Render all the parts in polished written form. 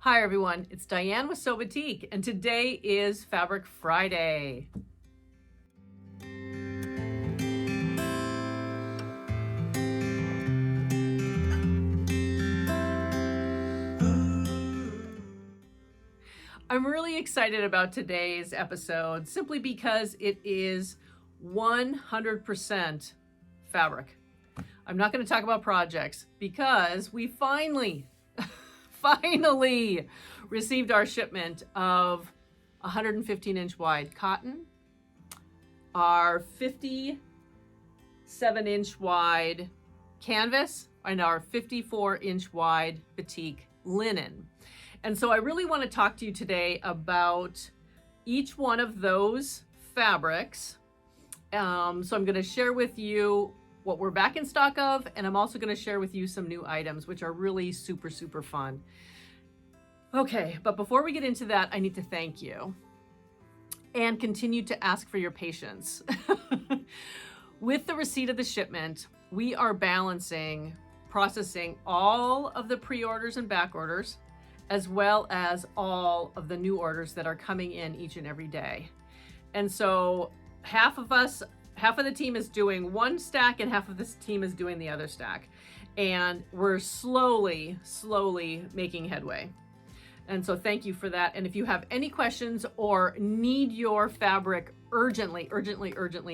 Hi everyone, it's Diane with Batik, and today is Fabric Friday. I'm really excited about today's episode simply because it is 100% fabric. I'm not going to talk about projects because we finally received our shipment of 115-inch wide cotton, our 57-inch wide canvas, and our 54-inch wide Batik linen. And so I really want to talk to you today about each one of those fabrics. So I'm going to share with you what we're back in stock of, and I'm also going to share with you some new items, which are really super fun. Okay, but before we get into that, I need to thank you and continue to ask for your patience. With the receipt of the shipment, we are processing all of the pre-orders and back orders, as well as all of the new orders that are coming in each and every day. And so half of the team is doing one stack and half of this team is doing the other stack. And we're slowly making headway. And so thank you for that. And if you have any questions or need your fabric urgently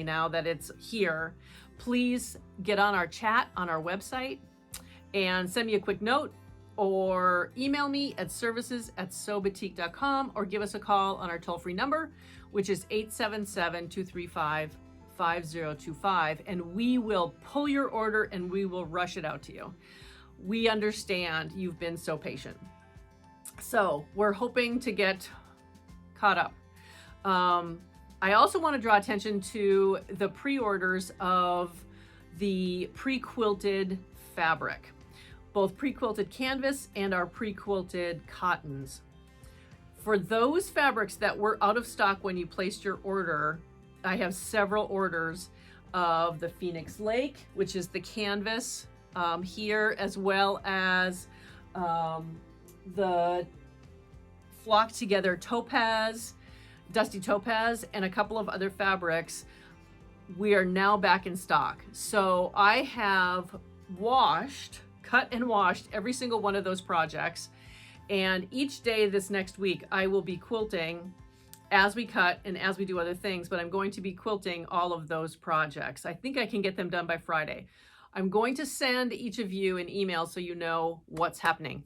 now that it's here, please get on our chat on our website and send me a quick note or email me at services@sobatik.com or give us a call on our toll-free number, which is 877-235-5025, and we will pull your order and we will rush it out to you. We understand you've been so patient. So we're hoping to get caught up. I also want to draw attention to the pre-orders of the pre-quilted fabric, both pre-quilted canvas and our pre-quilted cottons. For those fabrics that were out of stock when you placed your order, I have several orders of the Phoenix Lake, which is the canvas here, as well as the Flock Together Topaz, Dusty Topaz, and a couple of other fabrics. We are now back in stock. So I have cut and washed every single one of those projects. And each day this next week, I will be quilting as we cut and as we do other things, but I'm going to be quilting all of those projects. I think I can get them done by Friday. I'm going to send each of you an email so you know what's happening.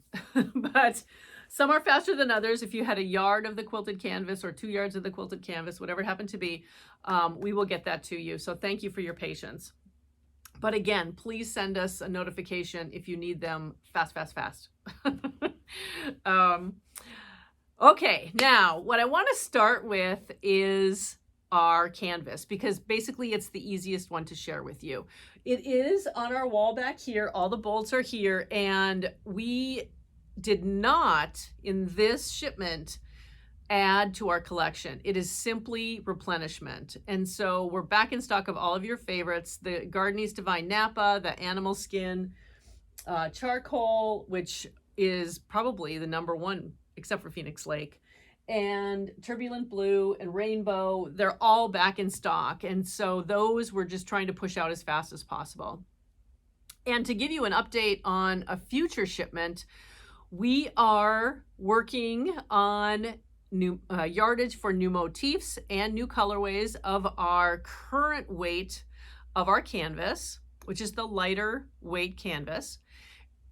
But some are faster than others. If you had a yard of the quilted canvas or 2 yards of the quilted canvas, whatever it happened to be, we will get that to you. So thank you for your patience. But again, please send us a notification if you need them fast. Okay, now what I want to start with is our canvas, because basically it's the easiest one to share with you. It is on our wall back here. All the bolts are here, and we did not, in this shipment, add to our collection. It is simply replenishment. And so we're back in stock of all of your favorites: the Gardenese Divine Napa, the Animal Skin Charcoal, which is probably the number one except for Phoenix Lake, and Turbulent Blue and Rainbow. They're all back in stock. And so those we're just trying to push out as fast as possible. And to give you an update on a future shipment, we are working on new yardage for new motifs and new colorways of our current weight of our canvas, which is the lighter weight canvas.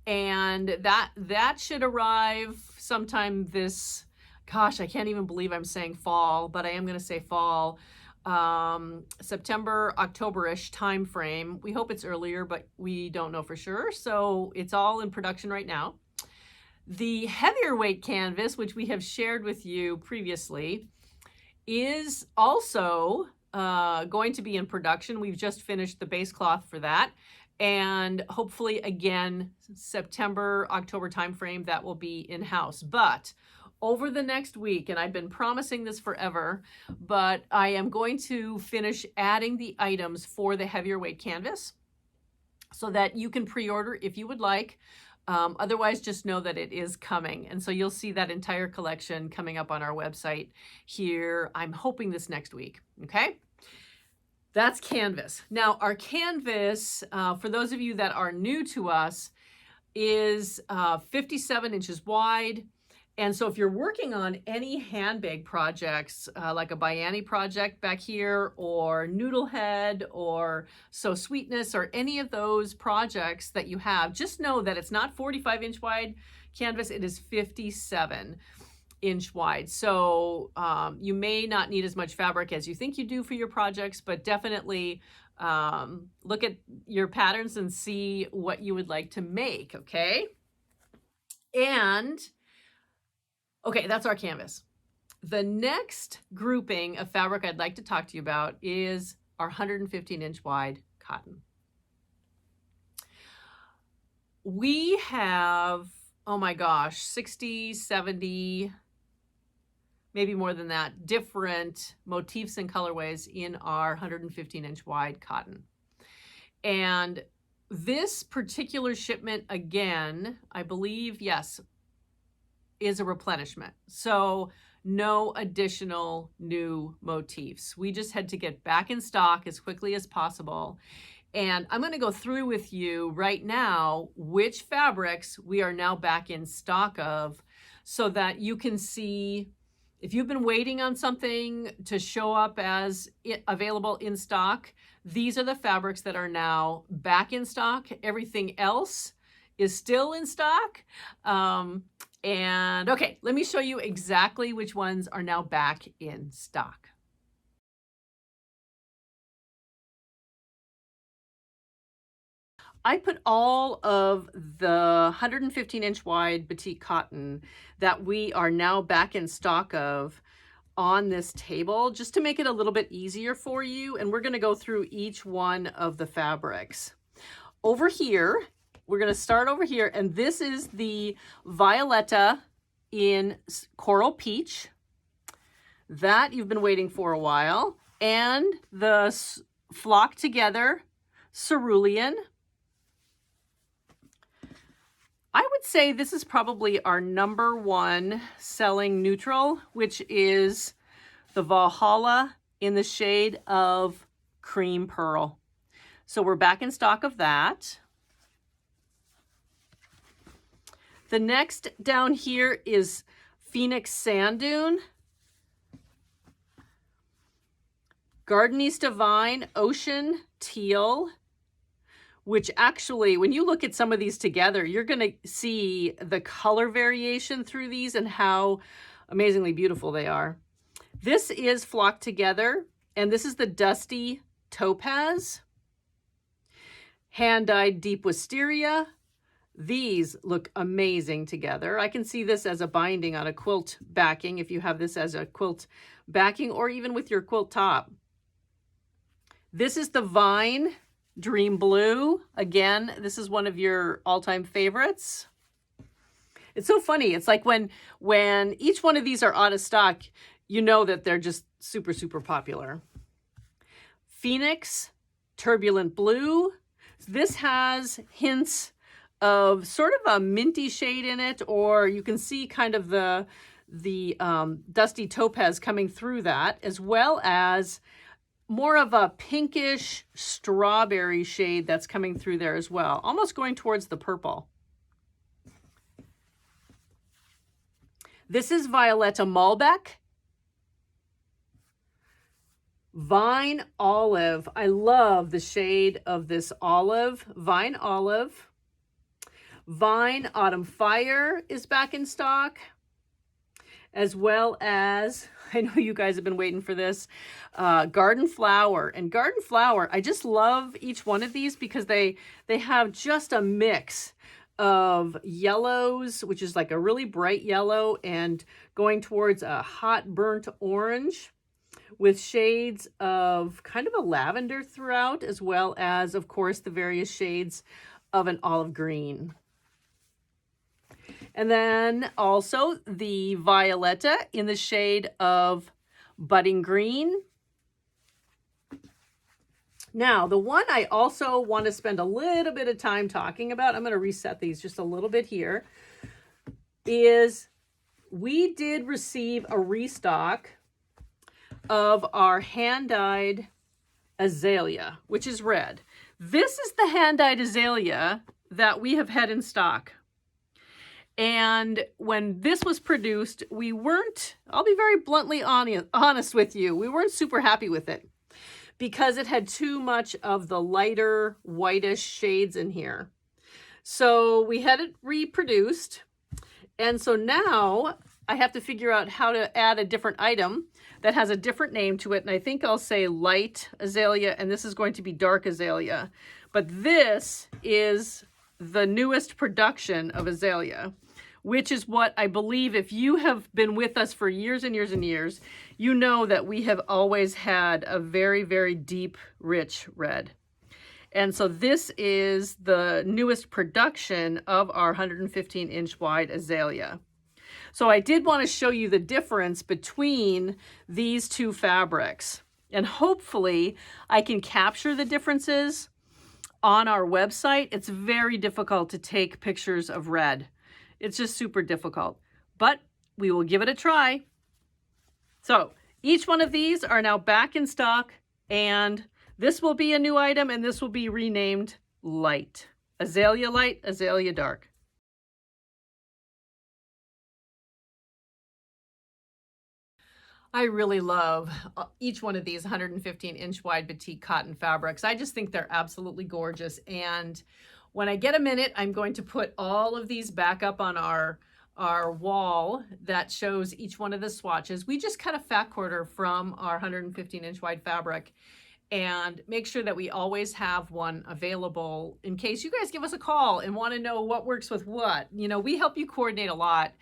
And that should arrive sometime this, gosh, I can't even believe I'm saying fall, but I am going to say fall, September, October-ish time frame. We hope it's earlier, but we don't know for sure. So it's all in production right now. The heavier weight canvas, which we have shared with you previously, is also going to be in production. We've just finished the base cloth for that. And hopefully, again, September, October timeframe, that will be in-house. But over the next week, and I've been promising this forever, but I am going to finish adding the items for the heavier weight canvas so that you can pre-order if you would like. Otherwise, just know that it is coming. And so you'll see that entire collection coming up on our website here. I'm hoping this next week. Okay. That's canvas. Now, our canvas, for those of you that are new to us, is 57 inches wide. And so if you're working on any handbag projects, like a Bayani project back here, or Noodlehead, or So Sweetness, or any of those projects that you have, just know that it's not 45-inch wide canvas, it is 57-inch wide. So you may not need as much fabric as you think you do for your projects, but definitely look at your patterns and see what you would like to make, okay? And okay, that's our canvas. The next grouping of fabric I'd like to talk to you about is our 115-inch wide cotton. We have, oh my gosh, 60, 70, maybe more than that, different motifs and colorways in our 115-inch wide cotton. And this particular shipment, again, I believe, yes, is a replenishment. So no additional new motifs. We just had to get back in stock as quickly as possible. And I'm going to go through with you right now which fabrics we are now back in stock of, so that you can see if you've been waiting on something to show up as available in stock. These are the fabrics that are now back in stock. Everything else is still in stock. And okay, let me show you exactly which ones are now back in stock. I put all of the 115-inch wide Batik Cotton that we are now back in stock of on this table, just to make it a little bit easier for you. And we're going to go through each one of the fabrics. Over here, we're going to start over here, and this is the Violetta in Coral Peach that you've been waiting for a while, and the Flock Together Cerulean. I would say this is probably our #1 selling neutral, which is the Valhalla in the shade of Cream Pearl. So we're back in stock of that. The next down here is Phoenix Sand Dune, Gardenista Vine Ocean Teal, which actually, when you look at some of these together, you're going to see the color variation through these and how amazingly beautiful they are. This is Flock Together, and this is the Dusty Topaz, Hand-Dyed Deep Wisteria. These look amazing together. I can see this as a binding on a quilt backing, if you have this as a quilt backing, or even with your quilt top. This is the Vine Dream Blue. Again, this is one of your all-time favorites. It's so funny. It's like when each one of these are out of stock, you know that they're just super, super popular. Phoenix Turbulent Blue. This has hints of sort of a minty shade in it, or you can see kind of the Dusty Topaz coming through that, as well as more of a pinkish strawberry shade that's coming through there as well, almost going towards the purple. This is Violetta Malbec. Vine Olive. I love the shade of this olive. Vine Olive. Vine Autumn Fire is back in stock, as well as, I know you guys have been waiting for this, Garden Flower. And Garden Flower, I just love each one of these because they have just a mix of yellows, which is like a really bright yellow, and going towards a hot burnt orange, with shades of kind of a lavender throughout, as well as, of course, the various shades of an olive green. And then also the Violetta in the shade of Budding Green. Now, the one I also want to spend a little bit of time talking about, I'm going to reset these just a little bit here, is we did receive a restock of our hand-dyed azalea, which is red. This is the hand-dyed azalea that we have had in stock. And when this was produced, we weren't, I'll be very bluntly honest with you, we weren't super happy with it because it had too much of the lighter whitish shades in here. So we had it reproduced. And so now I have to figure out how to add a different item that has a different name to it. And I think I'll say light azalea, and this is going to be dark azalea. But this is the newest production of azalea, which is what I believe, if you have been with us for years and years and years, you know that we have always had a very, very deep, rich red. And so this is the newest production of our 115-inch wide azalea. So I did want to show you the difference between these two fabrics. And hopefully I can capture the differences on our website. It's very difficult to take pictures of red. It's just super difficult, but we will give it a try. So each one of these are now back in stock, and this will be a new item, and this will be renamed light. Azalea light, azalea dark. I really love each one of these 115-inch wide batik cotton fabrics. I just think they're absolutely gorgeous. And when I get a minute, I'm going to put all of these back up on our wall that shows each one of the swatches. We just cut a fat quarter from our 115-inch wide fabric and make sure that we always have one available in case you guys give us a call and want to know what works with what. You know, we help you coordinate a lot.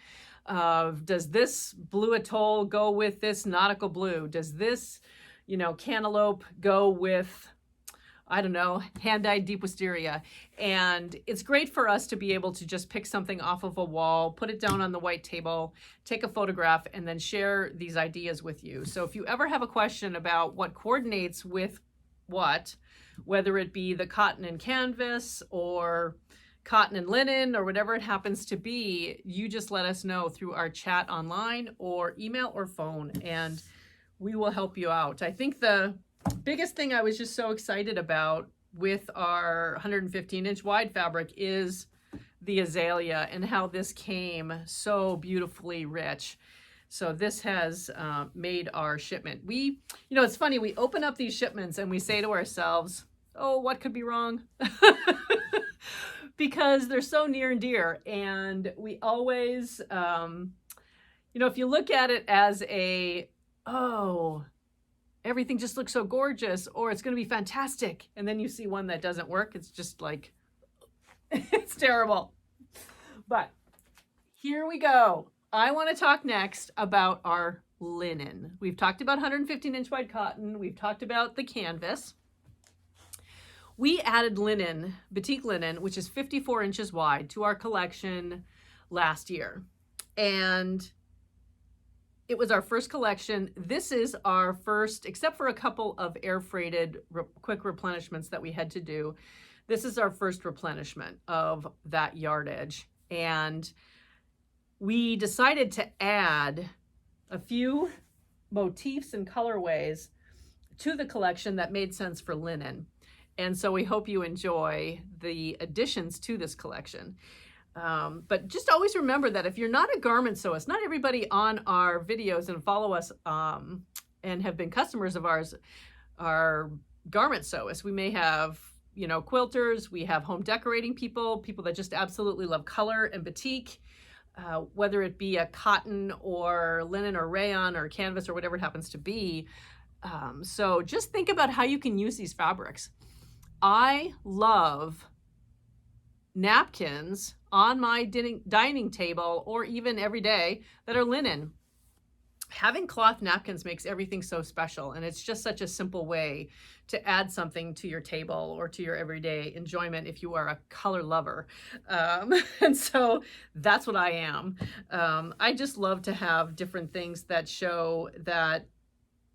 Does this blue atoll go with this nautical blue? Does this, you know, cantaloupe go with, I don't know, hand-dyed deep wisteria? And it's great for us to be able to just pick something off of a wall, put it down on the white table, take a photograph, and then share these ideas with you. So if you ever have a question about what coordinates with what, whether it be the cotton and canvas or cotton and linen or whatever it happens to be, you just let us know through our chat online or email or phone, and we will help you out. I think the biggest thing I was just so excited about with our 115-inch wide fabric is the azalea and how this came so beautifully rich. So this has made our shipment. You know, it's funny, we open up these shipments and we say to ourselves, oh, what could be wrong? Because they're so near and dear. And we always, you know, if you look at it as oh, everything just looks so gorgeous, or it's going to be fantastic, and then you see one that doesn't work, it's just like, it's terrible. But here we go. I want to talk next about our linen. We've talked about 115-inch wide cotton. We've talked about the canvas. We added linen, Batik Linen, which is 54 inches wide, to our collection last year. And it was our first collection. This is our first, except for a couple of air freighted quick replenishments that we had to do, this is our first replenishment of that yardage. And we decided to add a few motifs and colorways to the collection that made sense for linen. And so we hope you enjoy the additions to this collection. But just always remember that if you're not a garment sewist, not everybody on our videos and follow us and have been customers of ours are garment sewists. We may have, you know, quilters, we have home decorating people that just absolutely love color and batik, whether it be a cotton or linen or rayon or canvas or whatever it happens to be. So just think about how you can use these fabrics. I love napkins on my dining table or even every day that are linen. Having cloth napkins makes everything so special, and it's just such a simple way to add something to your table or to your everyday enjoyment if you are a color lover. And so that's what I am. I just love to have different things that show that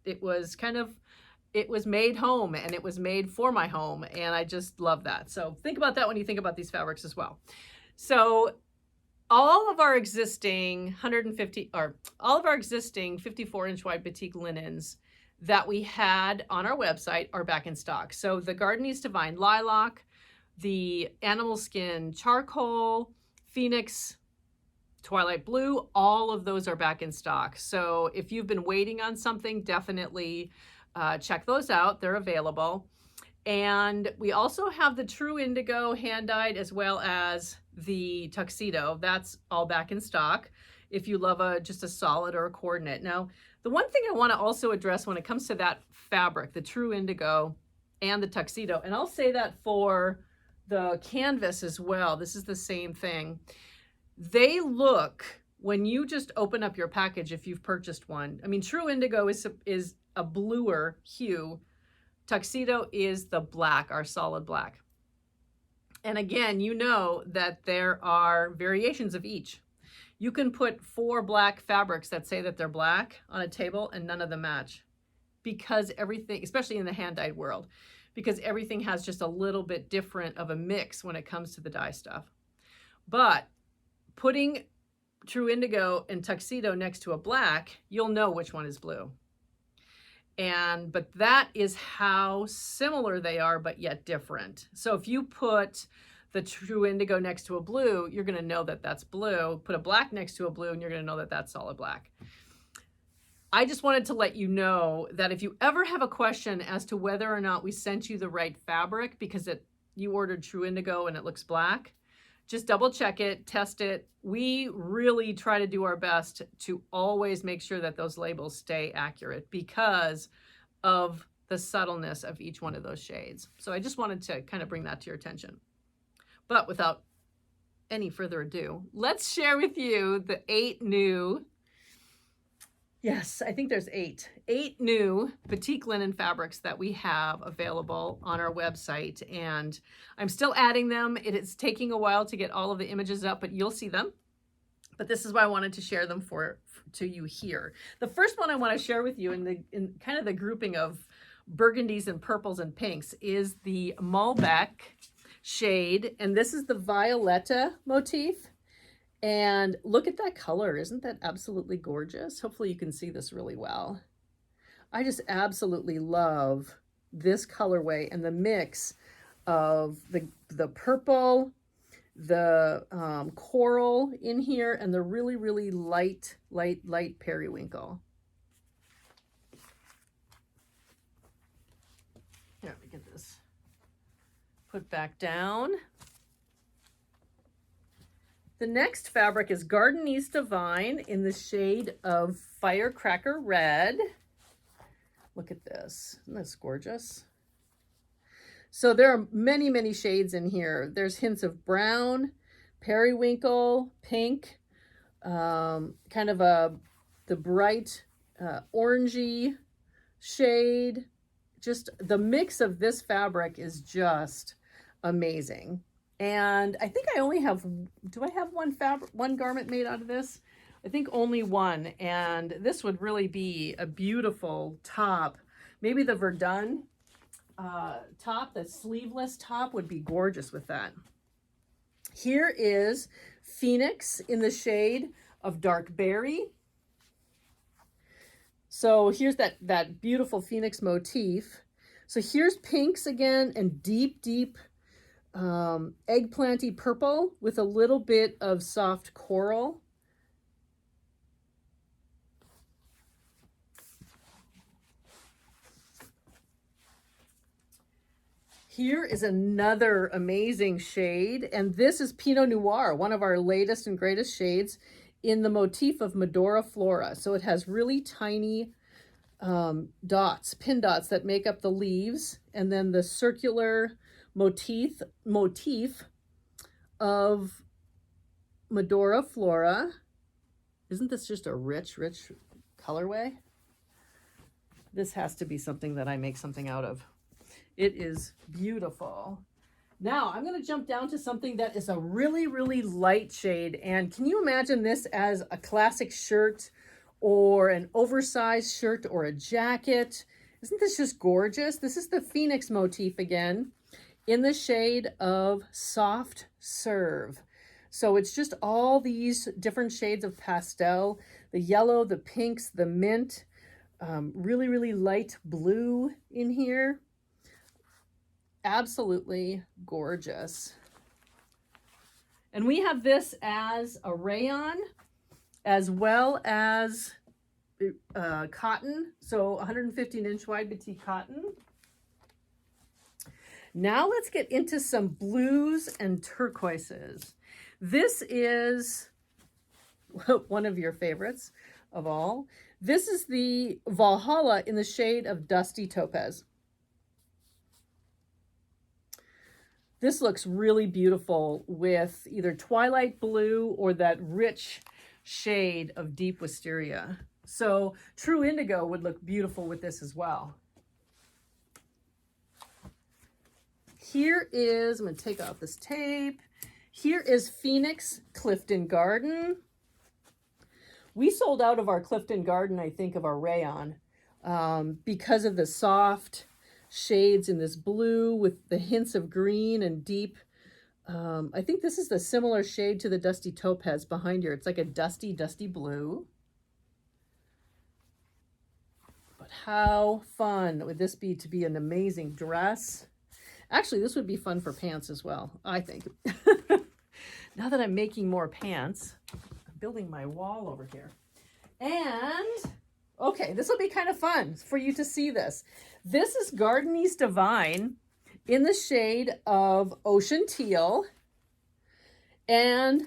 it was kind of it was made home and it was made for my home. And I just love that. So think about that when you think about these fabrics as well. So all of our existing 150 or all of our existing 54-inch wide batik linens that we had on our website are back in stock. So the Gardenese Divine Lilac, the Animal Skin Charcoal, Phoenix Twilight Blue, all of those are back in stock. So if you've been waiting on something, definitely check those out. They're available. And we also have the True Indigo hand dyed as well as the Tuxedo. That's all back in stock if you love just a solid or a coordinate. Now, the one thing I want to also address when it comes to that fabric, the True Indigo and the Tuxedo, and I'll say that for the Canvas as well, this is the same thing. They look, when you just open up your package, if you've purchased one, I mean, True Indigo is a bluer hue. Tuxedo is the black, our solid black. And again, you know that there are variations of each. You can put 4 black fabrics that say that they're black on a table and none of them match, because everything, especially in the hand-dyed world, because everything has just a little bit different of a mix when it comes to the dye stuff. But putting True Indigo and Tuxedo next to a black, you'll know which one is blue. But that is how similar they are, but yet different. So if you put the True Indigo next to a blue, you're going to know that that's blue. Put a black next to a blue and you're going to know that that's solid black. I just wanted to let you know that if you ever have a question as to whether or not we sent you the right fabric because you ordered True Indigo and it looks black, just double check it, test it. We really try to do our best to always make sure that those labels stay accurate because of the subtleness of each one of those shades. So I just wanted to kind of bring that to your attention. But without any further ado, let's share with you the 8 new, yes, I think there's 8 new batik linen fabrics that we have available on our website. And I'm still adding them. It is taking a while to get all of the images up, but you'll see them. But this is why I wanted to share them to you here. The first one I want to share with you in kind of the grouping of burgundies and purples and pinks is the Malbec shade. And this is the Violetta motif. And look at that color. Isn't that absolutely gorgeous? Hopefully you can see this really well. I just absolutely love this colorway and the mix of the purple, the coral in here, and the really, really light periwinkle. Here, let me get this put back down. The next fabric is Gardenese Divine in the shade of Firecracker Red. Look at this. Isn't this gorgeous? So there are many, many shades in here. There's hints of brown, periwinkle, pink, kind of the bright orangey shade. Just the mix of this fabric is just amazing. And I think I only have, do I have one garment made out of this? I think only one. And this would really be a beautiful top. Maybe the Verdun top, the sleeveless top would be gorgeous with that. Here is Phoenix in the shade of Dark Berry. So here's that beautiful Phoenix motif. So here's pinks again and deep eggplanty purple with a little bit of soft coral. Here is another amazing shade, and this is Pinot Noir, one of our latest and greatest shades in the motif of Medora Flora. So it has really tiny dots, pin dots that make up the leaves, and then the circular motif of Medora Flora. Isn't this just a rich colorway? This has to be something that I make something out of. It is beautiful. Now I'm going to jump down to something that is a really light shade. And can you imagine this as a classic shirt or an oversized shirt or a jacket? Isn't this just gorgeous? This is the Phoenix motif again in the shade of Soft Serve. So it's just all these different shades of pastel, the yellow, the pinks, the mint, really, really light blue in here. Absolutely gorgeous. And we have this as a rayon as well as cotton. So 115 inch wide Batik cotton. Now let's get into some blues and turquoises. This is one of your favorites of all. This is the Valhalla in the shade of Dusty Topaz. This looks really beautiful with either twilight blue or that rich shade of deep wisteria. So true indigo would look beautiful with this as well. Here is, I'm going to take off this tape. Here is Phoenix Clifton Garden. We sold out of our Clifton Garden, I think, of our rayon because of the soft shades in this blue with the hints of green and deep. I think this is the similar shade to the Dusty Topaz behind here. It's like a dusty, dusty blue. But how fun would this be to be an amazing dress? Actually, this would be fun for pants as well, I think. Now that I'm making more pants, I'm building my wall over here. And, okay, this will be kind of fun for you to see this. This is Gardenese Divine in the shade of Ocean Teal. And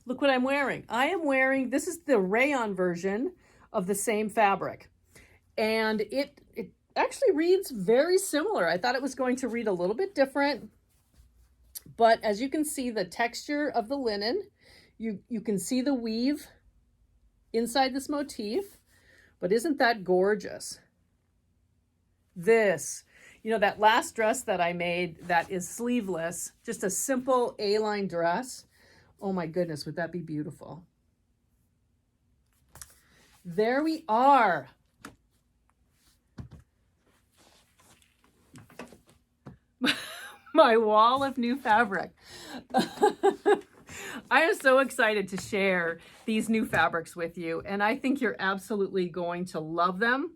look what I'm wearing. I am wearing, this is the rayon version of the same fabric. And it actually reads very similar. I thought it was going to read a little bit different. But as you can see, the texture of the linen, you can see the weave inside this motif. But isn't that gorgeous? This, you know, that last dress that I made that is sleeveless, just a simple A-line dress. Oh my goodness, would that be beautiful? There we are. My wall of new fabric. I am so excited to share these new fabrics with you, and I think you're absolutely going to love them.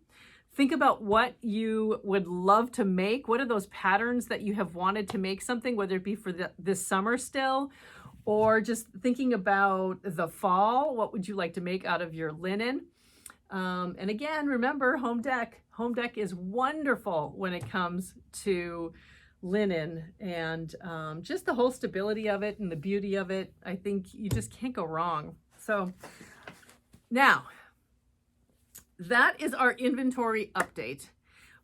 Think about what you would love to make. What are those patterns that you have wanted to make something, whether it be for this summer still, or just thinking about the fall. What would you like to make out of your linen? And again, remember, home deck. Home deck is wonderful when it comes to linen and just the whole stability of it and the beauty of it. I think you just can't go wrong. So now that is our inventory update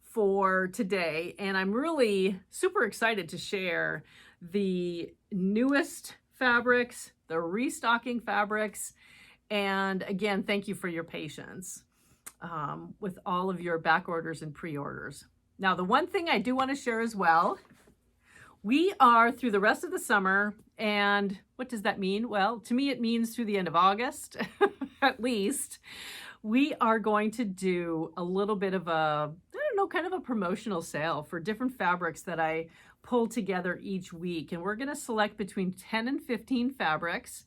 for today. And I'm really super excited to share the newest fabrics, the restocking fabrics. And again, thank you for your patience with all of your back orders and pre-orders. Now, the one thing I do want to share as well, we are through the rest of the summer, and what does that mean? Well, to me, it means through the end of August, at least. We are going to do a little bit of a, I don't know, kind of a promotional sale for different fabrics that I pull together each week. And we're going to select between 10 and 15 fabrics,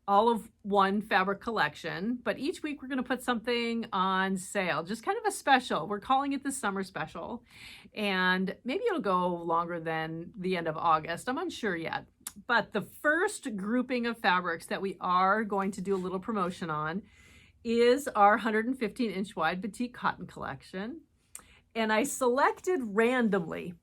all of one fabric collection, but each week we're going to put something on sale, just kind of a special. We're calling it the summer special, and maybe it'll go longer than the end of August. I'm unsure yet, but the first grouping of fabrics that we are going to do a little promotion on is our 115 inch wide Batik Cotton collection. And I selected randomly.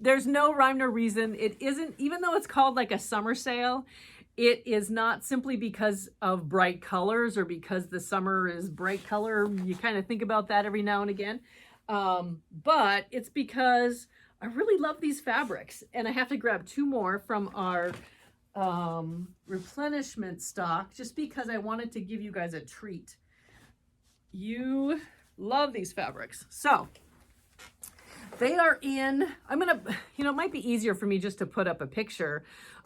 There's no rhyme or reason. It isn't, even though it's called like a summer sale, it is not simply because of bright colors or because the summer is bright color. You kind of think about that every now and again. But it's because I really love these fabrics. And I have to grab two more from our replenishment stock just because I wanted to give you guys a treat. You love these fabrics. So they are in, I'm going to, it might be easier for me just to put up a picture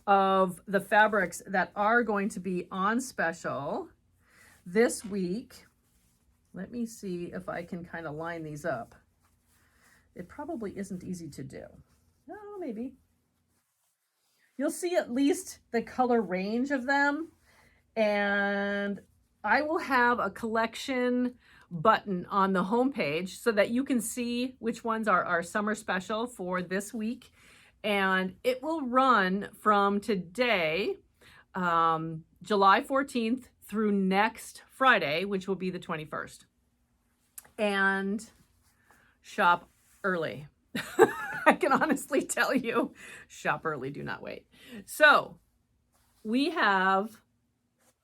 of the fabrics that are going to be on special this week. Let me see if I can kind of line these up. It probably isn't easy to do. No, maybe. You'll see at least the color range of them, and I will have a collection button on the homepage so that you can see which ones are our summer special for this week. And it will run from today, July 14th through next Friday, which will be the 21st. And shop early. I can honestly tell you, shop early, do not wait. So we have,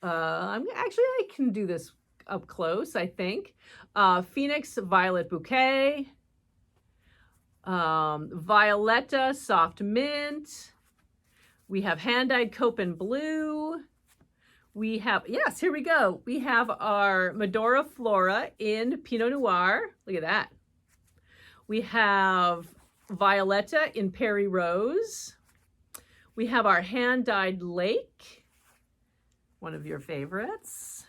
I can do this up close, I think. Phoenix Violet Bouquet, Violetta Soft Mint. We have hand-dyed Copen Blue. We have, yes, here we go. We have our Medora Flora in Pinot Noir. Look at that. We have Violetta in Perry Rose. We have our hand-dyed Lake, one of your favorites.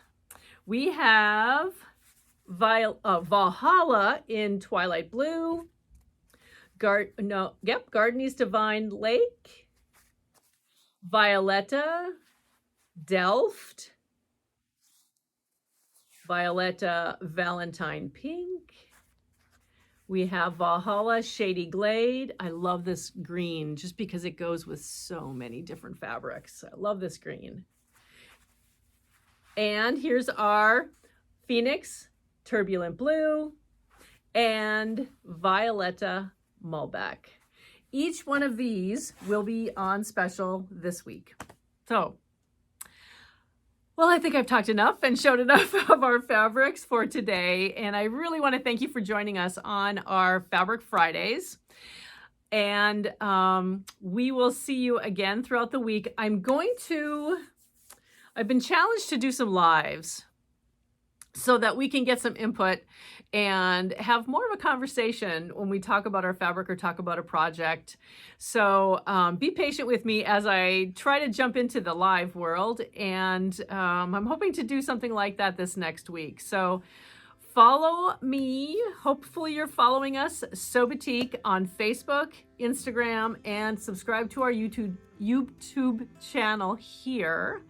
We have Valhalla in Twilight Blue. Gardenies Divine Lake. Violetta, Delft. Violetta Valentine Pink. We have Valhalla Shady Glade. I love this green just because it goes with so many different fabrics. I love this green. And here's our Phoenix Turbulent Blue and Violetta Malbec. Each one of these will be on special this week. So, well, I think I've talked enough and showed enough of our fabrics for today. And I really want to thank you for joining us on our Fabric Fridays. And we will see you again throughout the week. I've been challenged to do some lives so that we can get some input and have more of a conversation when we talk about our fabric or talk about a project. So be patient with me as I try to jump into the live world, and I'm hoping to do something like that this next week. So follow me. Hopefully you're following us, Sew Batik, on Facebook, Instagram, and subscribe to our YouTube channel here,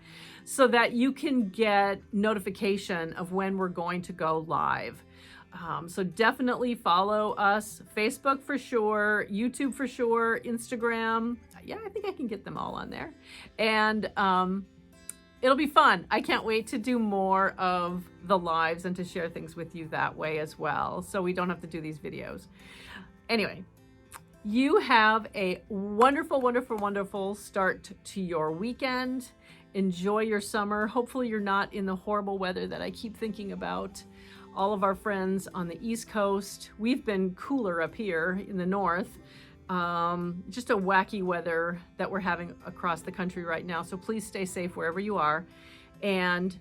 so that you can get notification of when we're going to go live. So definitely follow us, Facebook for sure, YouTube for sure, Instagram. Yeah, I think I can get them all on there. And it'll be fun. I can't wait to do more of the lives and to share things with you that way as well, so we don't have to do these videos. Anyway, you have a wonderful, wonderful, wonderful start to your weekend. Enjoy your summer. Hopefully you're not in the horrible weather that I keep thinking about. All of our friends on the East Coast, we've been cooler up here in the north. Just a wacky weather that we're having across the country right now. So please stay safe wherever you are, and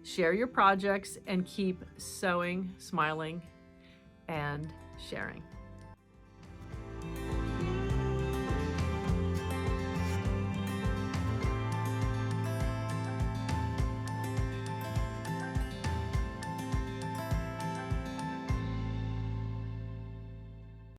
share your projects and keep sewing, smiling, and sharing.